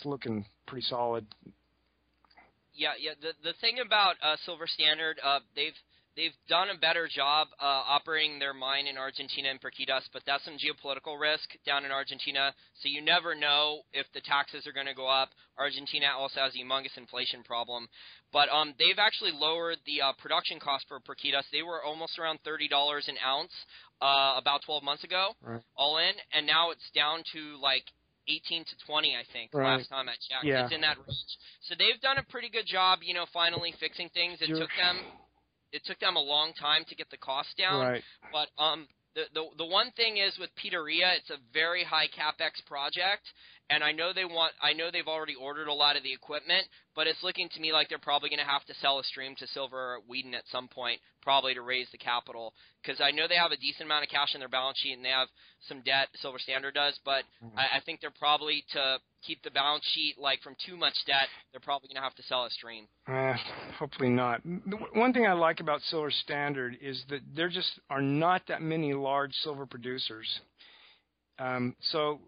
B: looking pretty solid.
A: Yeah. The thing about Silver Standard, they've done a better job operating their mine in Argentina and Pirquitas, but that's some geopolitical risk down in Argentina, so you never know if the taxes are going to go up. Argentina also has a humongous inflation problem. But they've actually lowered the production cost for Pirquitas. They were almost around $30 an ounce about 12 months ago, all in, and now it's down to like 18 to 20, I think, last time I checked. Yeah. It's in that range. So they've done a pretty good job, finally fixing things. It took them a long time to get the cost down. But the one thing is with Piteria, it's a very high capex project, and I know they've already ordered a lot of the equipment, but it's looking to me like they're probably going to have to sell a stream to Silver Wheaton at some point, probably to raise the capital, because I know they have a decent amount of cash in their balance sheet and they have some debt. Silver Standard does, but I think they're probably to keep the balance sheet like from too much debt, they're probably going to have to sell a stream.
B: Hopefully not. One thing I like about Silver Standard is that there just are not that many large silver producers. So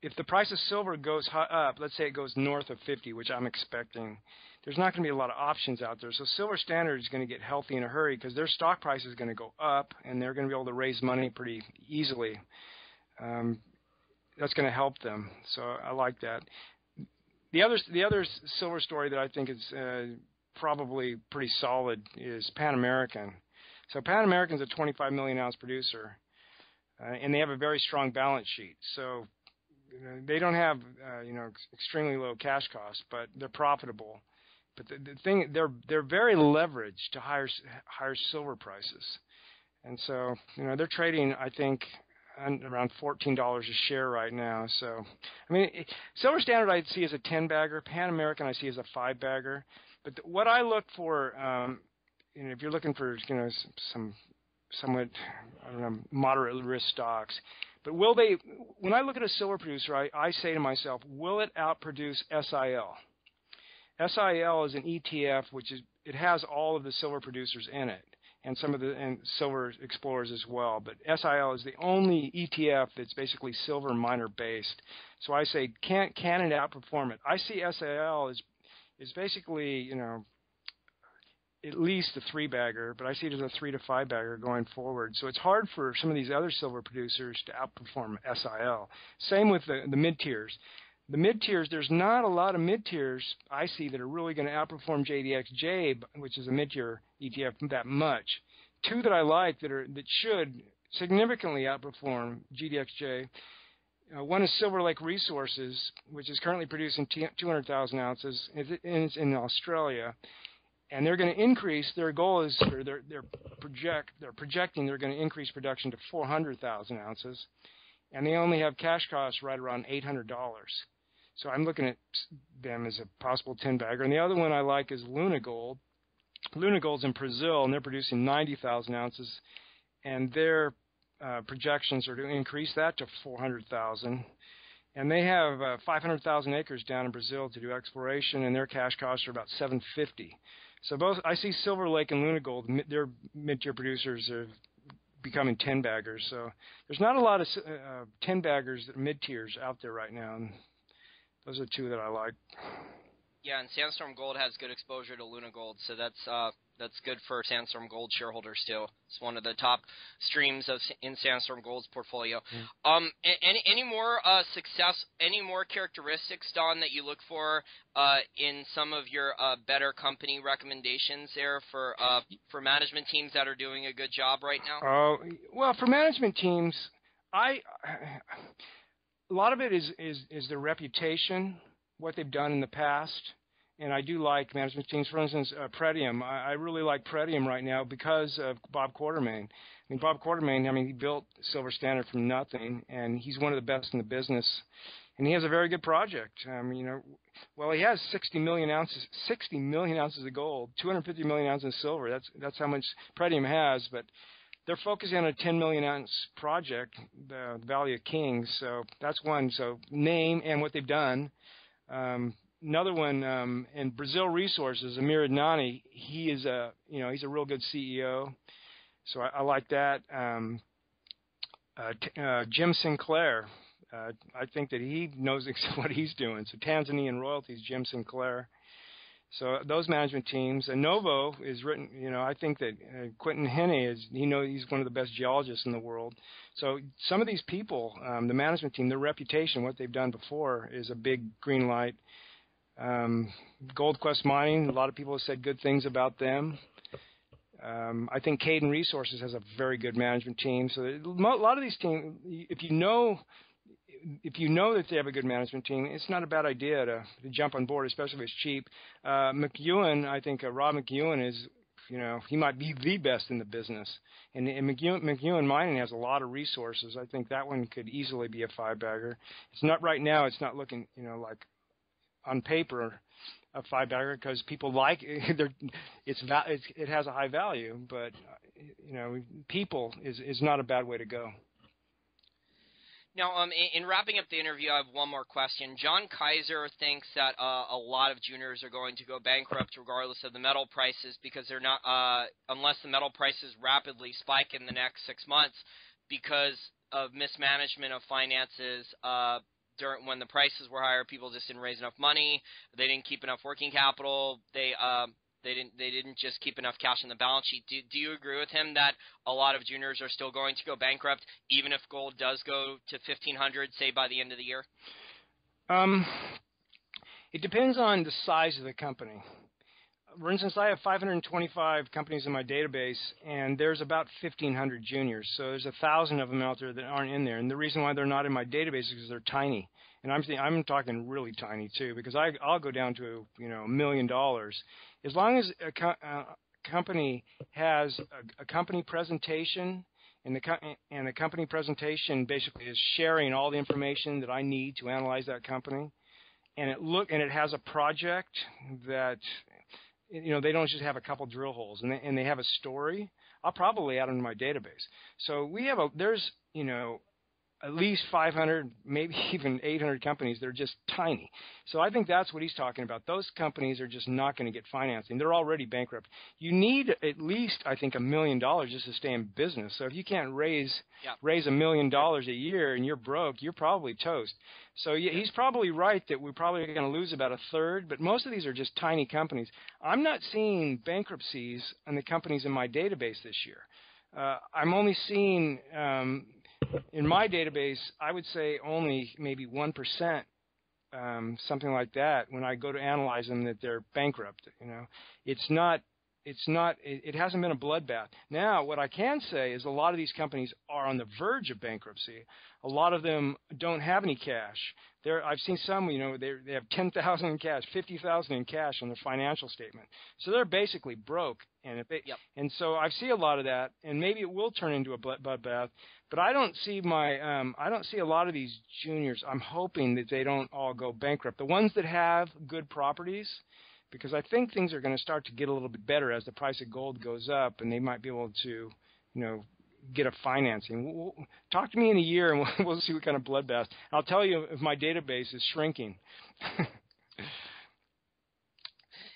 B: if the price of silver goes up, let's say it goes north of 50, which I'm expecting, there's not going to be a lot of options out there. So Silver Standard is going to get healthy in a hurry because their stock price is going to go up, and they're going to be able to raise money pretty easily. That's going to help them. So I like that. The other silver story that I think is probably pretty solid is Pan American. So Pan American's a 25 million ounce producer, and they have a very strong balance sheet. So they don't have extremely low cash costs, but they're profitable. But the thing, they're very leveraged to higher silver prices, and so they're trading, I think, around $14 a share right now. So, I mean, Silver Standard I see as a 10-bagger. Pan American I see as a 5-bagger. But what I look for, if you're looking for some somewhat, I don't know, moderate risk stocks, but will they? When I look at a silver producer, I say to myself, will it outproduce SIL? SIL is an ETF it has all of the silver producers in it, and some of the silver explorers as well. But SIL is the only ETF that's basically silver miner based. So I say, can it outperform it? I see SIL is basically at least a 3-bagger, but I see it as a 3 to 5-bagger going forward. So it's hard for some of these other silver producers to outperform SIL. Same with the mid tiers. The mid-tiers, there's not a lot of mid-tiers I see that are really going to outperform JDXJ, which is a mid-tier ETF, that much. Two that I like that should significantly outperform GDXJ. One is Silver Lake Resources, which is currently producing 200,000 ounces. It's in Australia. And they're going to increase, their goal is, or they're projecting they're going to increase production to 400,000 ounces. And they only have cash costs right around $800. So I'm looking at them as a possible 10-bagger. And the other one I like is Luna Gold. Luna Gold's in Brazil, and they're producing 90,000 ounces. And their projections are to increase that to 400,000. And they have 500,000 acres down in Brazil to do exploration, and their cash costs are about $750. So both, I see Silver Lake and Luna Gold, their mid-tier producers are becoming 10-baggers. So there's not a lot of 10-baggers that are mid-tiers out there right now, and those are two that I like.
A: Yeah, and Sandstorm Gold has good exposure to Luna Gold, so that's good for Sandstorm Gold shareholders too. It's one of the top streams in Sandstorm Gold's portfolio. Any more any more characteristics, Don, that you look for in some of your better company recommendations there for management teams that are doing a good job right now?
B: Well, for management teams, a lot of it is their reputation, what they've done in the past. And I do like management teams. For instance, Pretium. I really like Pretium right now because of Bob Quartermain. I mean, Bob Quartermain, he built Silver Standard from nothing, and he's one of the best in the business. And he has a very good project. Well, he has 60 million ounces of gold, 250 million ounces of silver. That's how much Pretium has. But they're focusing on a 10 million ounce project, the Valley of Kings. So that's one. So name and what they've done. Another one in Brazil Resources, Amir Adnani. He's a real good CEO, so I like that. Jim Sinclair, I think that he knows what he's doing. So Tanzanian Royalties, Jim Sinclair. So those management teams. And Novo is written. I think that Quentin Henney he's one of the best geologists in the world. So some of these people, the management team, their reputation, what they've done before, is a big green light. Gold Quest Mining, a lot of people have said good things about them. I think Caden Resources has a very good management team. So a lot of these teams, if you know that they have a good management team, it's not a bad idea to jump on board, especially if it's cheap. McEwen, I think Rob McEwen is, he might be the best in the business. And McEwen Mining has a lot of resources. I think that one could easily be a 5-bagger. It's not right now. It's not looking, like on paper a 5-bagger because people like it. It has a high value, but people is not a bad way to go.
A: Now, in wrapping up the interview, I have one more question. John Kaiser thinks that a lot of juniors are going to go bankrupt regardless of the metal prices because they're not, unless the metal prices rapidly spike in the next 6 months because of mismanagement of finances. When the prices were higher, people just didn't raise enough money. They didn't keep enough working capital. They didn't just keep enough cash on the balance sheet. Do you agree with him that a lot of juniors are still going to go bankrupt, even if gold does go to 1,500, say by the end of the year?
B: It depends on the size of the company. For instance, I have 525 companies in my database, and there's about 1,500 juniors. So there's 1,000 of them out there that aren't in there. And the reason why they're not in my database is because they're tiny. And I'm talking really tiny too, because I'll go down to $1 million. As long as a company has a company presentation, and the company presentation basically is sharing all the information that I need to analyze that company, and it has a project that they don't just have a couple drill holes, and they have a story, I'll probably add them to my database. So there's at least 500, maybe even 800 companies that are just tiny. So I think that's what he's talking about. Those companies are just not going to get financing. They're already bankrupt. You need at least, I think, $1 million just to stay in business. So if you can't raise $1 million a year and you're broke, you're probably toast. So he's probably right that we're probably going to lose about a third, but most of these are just tiny companies. I'm not seeing bankruptcies in the companies in my database this year. I'm only seeing in my database, I would say only maybe 1%, something like that. When I go to analyze them, that they're bankrupt. It hasn't been a bloodbath. Now, what I can say is a lot of these companies are on the verge of bankruptcy. A lot of them don't have any cash. I've seen some, they have $10,000 in cash, $50,000 in cash on their financial statement. So they're basically broke. And so I see a lot of that, and maybe it will turn into a bloodbath. But I don't see I don't see a lot of these juniors. I'm hoping that they don't all go bankrupt. The ones that have good properties, because I think things are going to start to get a little bit better as the price of gold goes up, and they might be able to, get a financing. Talk to me in a year, and we'll see what kind of bloodbath. I'll tell you if my database is shrinking.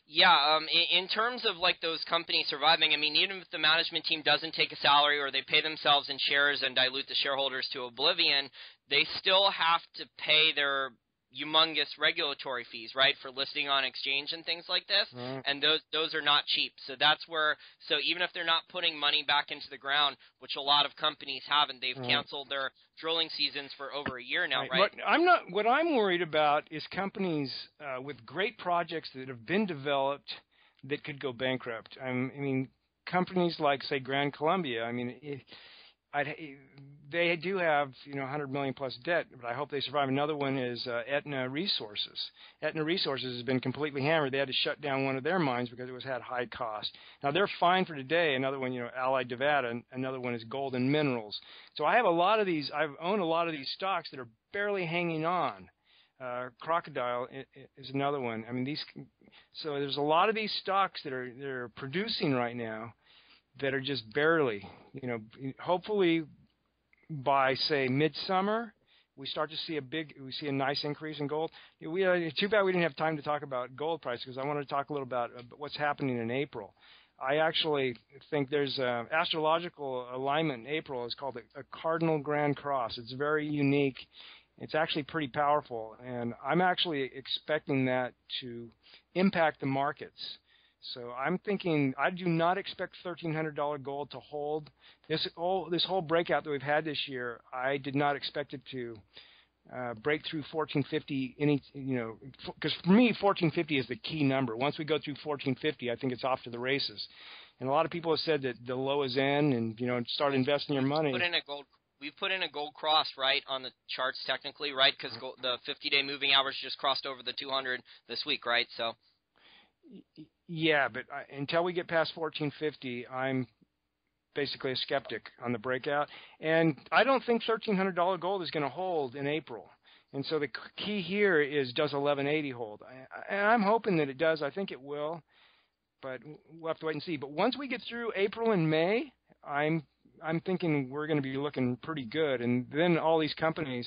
A: Yeah, in terms of like those companies surviving, I mean, even if the management team doesn't take a salary or they pay themselves in shares and dilute the shareholders to oblivion, they still have to pay their humongous regulatory fees, right, for listing on exchange and things like this, and those are not cheap. So that's where, so even if they're not putting money back into the ground, which a lot of companies haven't, they've canceled their drilling seasons for over a year now, right?
B: What I'm worried about is companies with great projects that have been developed that could go bankrupt. I mean, companies like, say, Grand Columbia, I mean, they do have, $100 million plus debt, but I hope they survive. Another one is Aetna Resources. Aetna Resources has been completely hammered. They had to shut down one of their mines because it had high cost. Now they're fine for today. Another one, Allied Nevada. Another one is Golden Minerals. So I have a lot of these. I've owned a lot of these stocks that are barely hanging on. Crocodile is another one. I mean, so there's a lot of these stocks that are producing right now that are just barely, hopefully by, say, midsummer, we start to see a nice increase in gold. Too bad we didn't have time to talk about gold price, because I wanted to talk a little about what's happening in April. I actually think there's astrological alignment in April. It's called a cardinal grand cross. It's very unique. It's actually pretty powerful, and I'm actually expecting that to impact the markets. So I'm thinking I do not expect $1,300 gold to hold. This whole breakout that we've had this year, I did not expect it to break through 1450. Because for me, 1450 is the key number. Once we go through 1450, I think it's off to the races. And a lot of people have said that the low is in, and start investing your money.
A: We've put in a gold cross, right, on the charts technically, right? Because the 50-day moving average just crossed over the 200 this week, right? So.
B: Yeah, but until we get past 1450, I'm basically a skeptic on the breakout. And I don't think $1,300 gold is going to hold in April. And so the key here is, does 1180 hold? And I'm hoping that it does. I think it will, but we'll have to wait and see. But once we get through April and May, I'm I'm thinking we're going to be looking pretty good. And then all these companies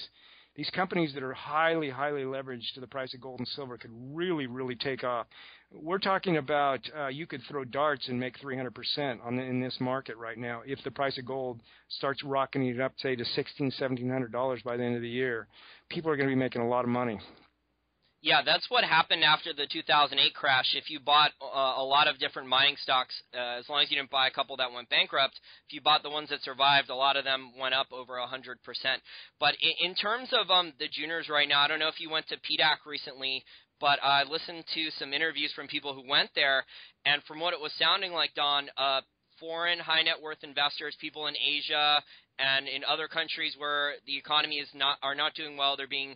B: that are highly, highly leveraged to the price of gold and silver could really, really take off. We're talking about you could throw darts and make 300% in this market right now if the price of gold starts rocketing it up, say, to $1,600-$1,700 by the end of the year. People are going to be making a lot of money.
A: Yeah, that's what happened after the 2008 crash. If you bought a lot of different mining stocks, as long as you didn't buy a couple that went bankrupt, if you bought the ones that survived, a lot of them went up over 100%. But in terms of the juniors right now, I don't know if you went to PDAC recently, but I listened to some interviews from people who went there, and from what it was sounding like, Don, foreign high net worth investors, people in Asia and in other countries where the economy are not doing well, they're being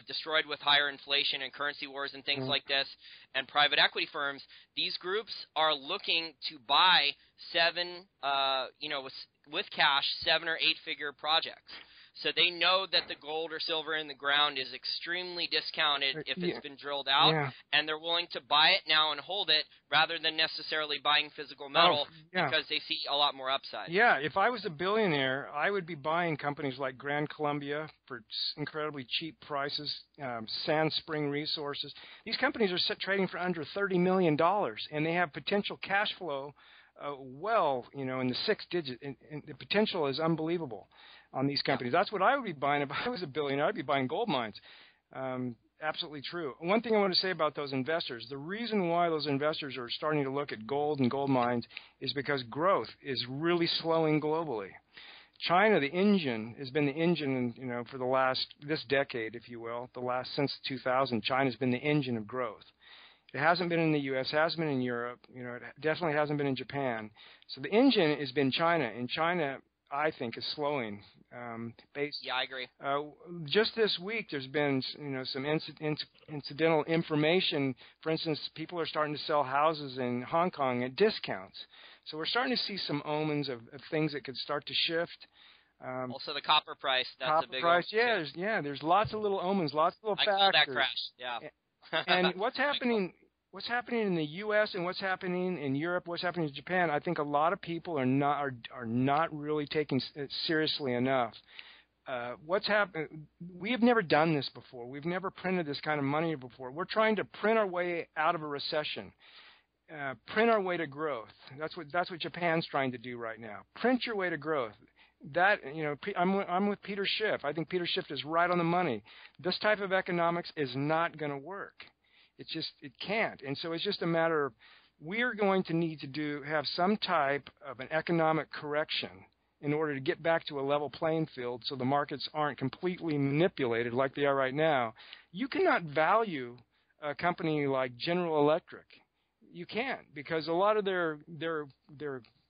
A: destroyed with higher inflation and currency wars and things like this, and private equity firms, these groups are looking to buy with cash, 7 or 8 figure projects. So they know that the gold or silver in the ground is extremely discounted if it's been drilled out, and they're willing to buy it now and hold it rather than necessarily buying physical metal because they see a lot more upside.
B: Yeah, if I was a billionaire, I would be buying companies like Grand Columbia for incredibly cheap prices, Sand Spring Resources. These companies are trading for under $30 million, and they have potential cash flow in the 6 digits, and the potential is unbelievable on these companies. That's what I would be buying if I was a billionaire. I'd be buying gold mines. Absolutely true. One thing I want to say about those investors, the reason why those investors are starting to look at gold and gold mines is because growth is really slowing globally. China, the engine, has been the engine, for this decade, if you will, since 2000, China's been the engine of growth. It hasn't been in the U.S., hasn't been in Europe, it definitely hasn't been in Japan. So the engine has been China, and China, I think, is slowing.
A: Yeah, I agree.
B: Just this week, there's been some incidental information. For instance, people are starting to sell houses in Hong Kong at discounts. So we're starting to see some omens of things that could start to shift.
A: Also, the copper price. That's a big
B: price. There's lots of little omens, lots of little factors.
A: I call that crash. Yeah.
B: And what's happening in the U.S. and what's happening in Europe, what's happening in Japan, I think a lot of people are not really taking it seriously enough. What's happened? We have never done this before. We've never printed this kind of money before. We're trying to print our way out of a recession, print our way to growth. That's what Japan's trying to do right now. Print your way to growth. I'm with Peter Schiff. I think Peter Schiff is right on the money. This type of economics is not going to work. It can't. And so it's just a matter of we're going to need to have some type of an economic correction in order to get back to a level playing field so the markets aren't completely manipulated like they are right now. You cannot value a company like General Electric. You can't, because a lot of their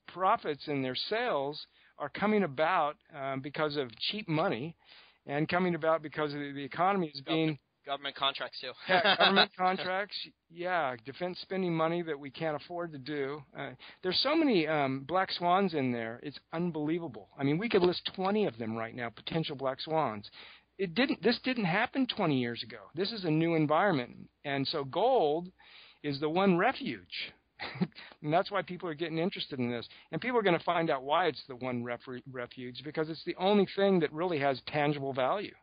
B: profits and their sales are coming about because of cheap money and coming about because of the economy is being...
A: Government contracts, too.
B: Government contracts, defense spending money that we can't afford to do. There's so many black swans in there. It's unbelievable. I mean, we could list 20 of them right now, potential black swans. This didn't happen 20 years ago. This is a new environment. And so gold is the one refuge. And that's why people are getting interested in this. And people are going to find out why it's the one refuge, because it's the only thing that really has tangible value.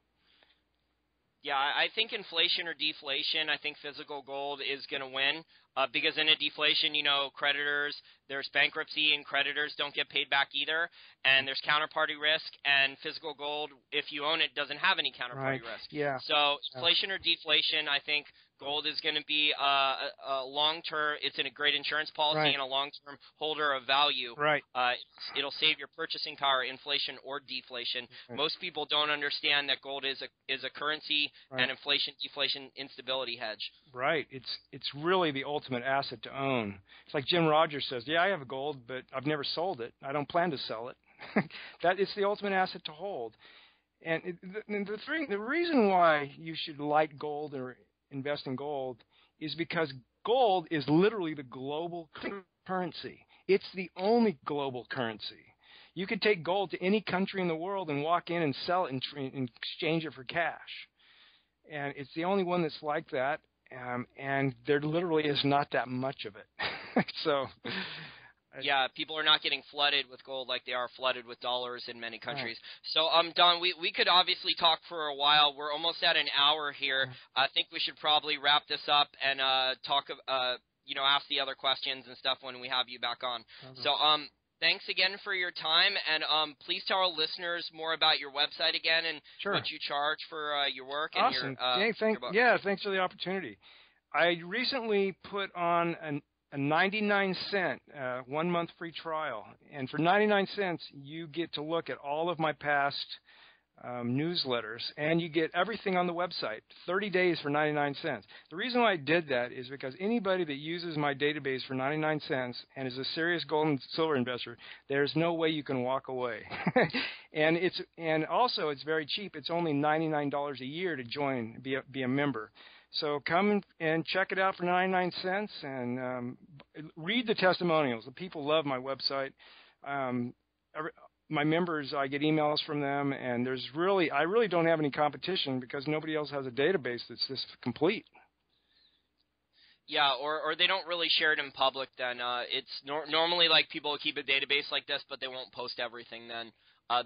A: Yeah, I think inflation or deflation, I think physical gold is going to win because in a deflation, creditors, there's bankruptcy and creditors don't get paid back either, and there's counterparty risk, and physical gold, if you own it, doesn't have any counterparty risk.
B: Yeah.
A: So inflation or deflation, I think gold is going to be a long-term – it's in a great insurance policy and a long-term holder of value.
B: Right.
A: It'll save your purchasing power, inflation or deflation.
B: Right.
A: Most people don't understand that gold is a currency and inflation, deflation, instability hedge.
B: Right. It's really the ultimate asset to own. It's like Jim Rogers says, I have gold, but I've never sold it. I don't plan to sell it. It's the ultimate asset to hold. And the reason why you should like gold or invest in gold is because gold is literally the global currency. It's the only global currency. You could take gold to any country in the world and walk in and sell it and exchange it for cash. And it's the only one that's like that, and there literally is not that much of it. So
A: Yeah, people are not getting flooded with gold like they are flooded with dollars in many countries.
B: Right.
A: So, Don, we could obviously talk for a while. We're almost at an hour here. I think we should probably wrap this up and talk, ask the other questions and stuff when we have you back on.
B: Okay.
A: So, thanks again for your time, and please tell our listeners more about your website again and
B: Sure.
A: what you charge for your work and
B: awesome.
A: your book.
B: Yeah, thanks for the opportunity. I recently put on a 99-cent 1-month free trial, and for 99 cents, you get to look at all of my past newsletters, and you get everything on the website, 30 days for 99 cents. The reason why I did that is because anybody that uses my database for 99 cents and is a serious gold and silver investor, there's no way you can walk away. and also it's very cheap. It's only $99 a year to join, be a member. So come and check it out for 99 cents and read the testimonials. The people love my website. My members, I get emails from them, and I really don't have any competition because nobody else has a database that's this complete.
A: Yeah, or they don't really share it in public then. It's normally like people keep a database like this, but they won't post everything then.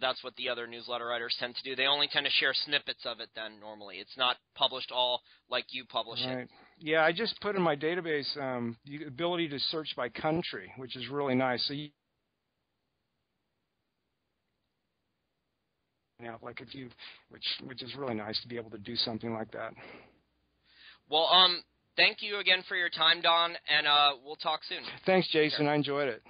A: That's what the other newsletter writers tend to do. They only tend to share snippets of it then normally. It's not published all like you publish it.
B: Yeah, I just put in my database the ability to search by country, which is really nice. So which is really nice to be able to do something like that.
A: Well, thank you again for your time, Don, and we'll talk soon.
B: Thanks, Jason. I enjoyed it.